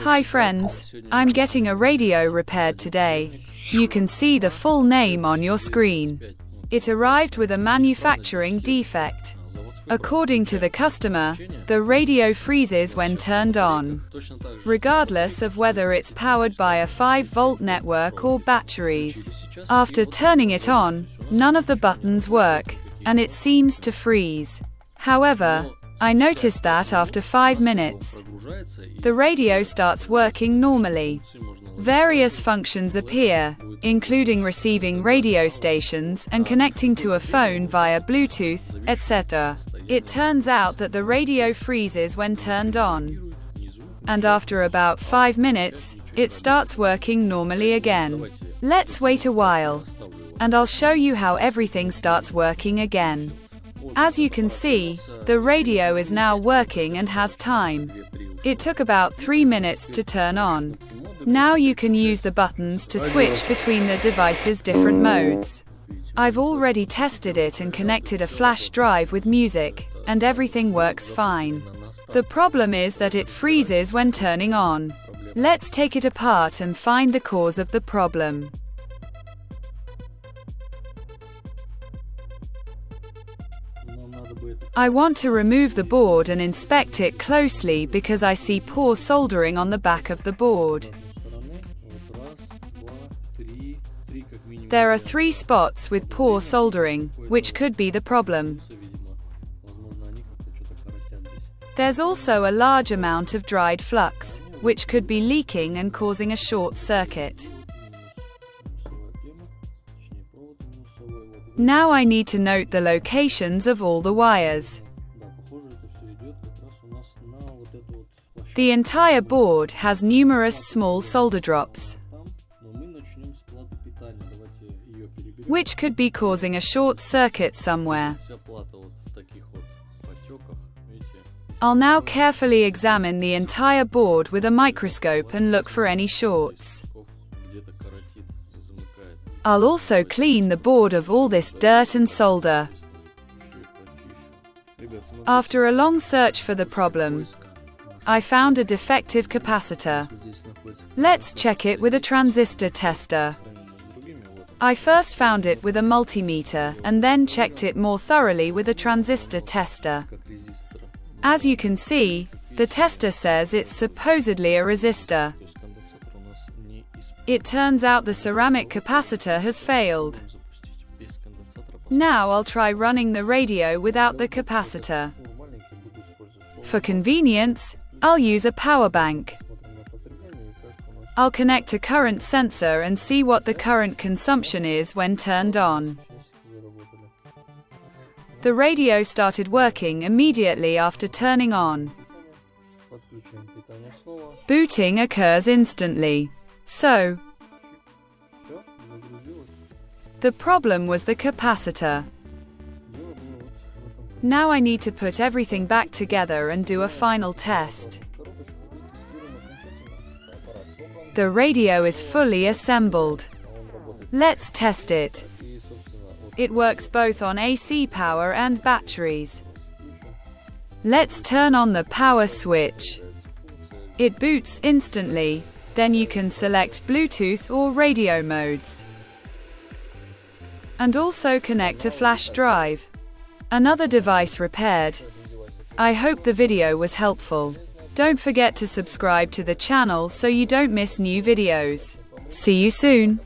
Hi friends, I'm getting a radio repaired today. You can see the full name on your screen. It arrived with a manufacturing defect. According to the customer, the radio freezes when turned on, regardless of whether it's powered by a 5-volt network or batteries. After turning it on, none of the buttons work, and it seems to freeze. However, I noticed that after 5 minutes, the radio starts working normally. Various functions appear, including receiving radio stations and connecting to a phone via Bluetooth, etc. It turns out that the radio freezes when turned on. And after about 5 minutes, it starts working normally again. Let's wait a while, and I'll show you how everything starts working again. As you can see, the radio is now working and has time. It took about 3 minutes to turn on. Now you can use the buttons to switch between the device's different modes. I've already tested it and connected a flash drive with music, and everything works fine. The problem is that it freezes when turning on. Let's take it apart and find the cause of the problem. I want to remove the board and inspect it closely because I see poor soldering on the back of the board. There are 3 spots with poor soldering, which could be the problem. There's also a large amount of dried flux, which could be leaking and causing a short circuit. Now I need to note the locations of all the wires. The entire board has numerous small solder drops, which could be causing a short circuit somewhere. I'll now carefully examine the entire board with a microscope and look for any shorts. I'll also clean the board of all this dirt and solder. After a long search for the problem, I found a defective capacitor. Let's check it with a transistor tester. I first found it with a multimeter and then checked it more thoroughly with a transistor tester. As you can see, the tester says it's supposedly a resistor. It turns out the ceramic capacitor has failed. Now I'll try running the radio without the capacitor. For convenience, I'll use a power bank. I'll connect a current sensor and see what the current consumption is when turned on. The radio started working immediately after turning on. Booting occurs instantly. So, the problem was the capacitor. Now I need to put everything back together and do a final test. The radio is fully assembled. Let's test it. It works both on AC power and batteries. Let's turn on the power switch. It boots instantly. Then you can select Bluetooth or radio modes. And also connect a flash drive. Another device repaired. I hope the video was helpful. Don't forget to subscribe to the channel so you don't miss new videos. See you soon.